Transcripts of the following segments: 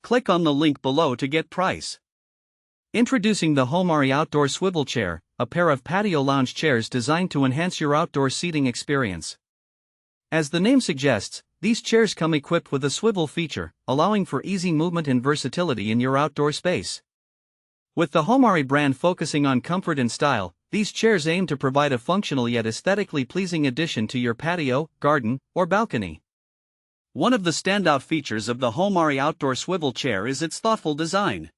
Click on the link below to get price. Introducing the Homary Outdoor Swivel Chair, a pair of patio lounge chairs designed to enhance your outdoor seating experience. As the name suggests, these chairs come equipped with a swivel feature, allowing for easy movement and versatility in your outdoor space. With the Homary brand focusing on comfort and style, these chairs aim to provide a functional yet aesthetically pleasing addition to your patio, garden, or balcony. One of the standout features of the Homary Outdoor Swivel Chair is its thoughtful design.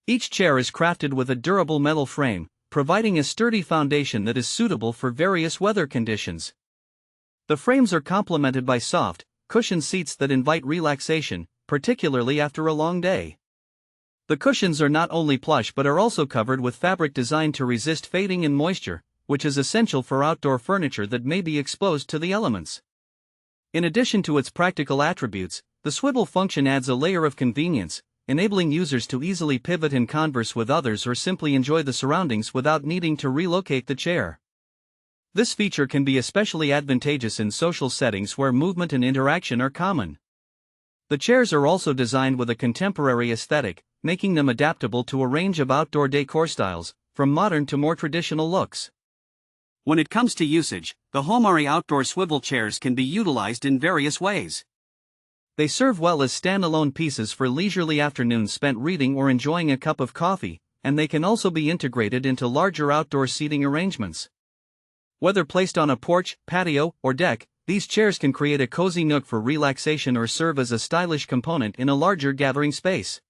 Each chair is crafted with a durable metal frame, providing a sturdy foundation that is suitable for various weather conditions. The frames are complemented by soft, cushioned seats that invite relaxation, particularly after a long day. The cushions are not only plush but are also covered with fabric designed to resist fading and moisture, which is essential for outdoor furniture that may be exposed to the elements. In addition to its practical attributes, the swivel function adds a layer of convenience, enabling users to easily pivot and converse with others or simply enjoy the surroundings without needing to relocate the chair. This feature can be especially advantageous in social settings where movement and interaction are common. The chairs are also designed with a contemporary aesthetic, making them adaptable to a range of outdoor decor styles, from modern to more traditional looks. When it comes to usage, the Homary Outdoor Swivel Chairs can be utilized in various ways. They serve well as standalone pieces for leisurely afternoons spent reading or enjoying a cup of coffee, and they can also be integrated into larger outdoor seating arrangements. Whether placed on a porch, patio, or deck, these chairs can create a cozy nook for relaxation or serve as a stylish component in a larger gathering space.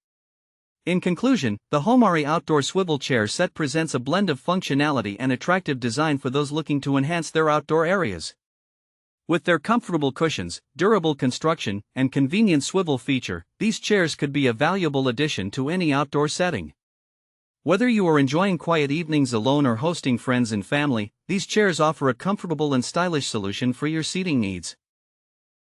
In conclusion, the Homary Outdoor Swivel Chair set presents a blend of functionality and attractive design for those looking to enhance their outdoor areas. With their comfortable cushions, durable construction, and convenient swivel feature, these chairs could be a valuable addition to any outdoor setting. Whether you are enjoying quiet evenings alone or hosting friends and family, these chairs offer a comfortable and stylish solution for your seating needs.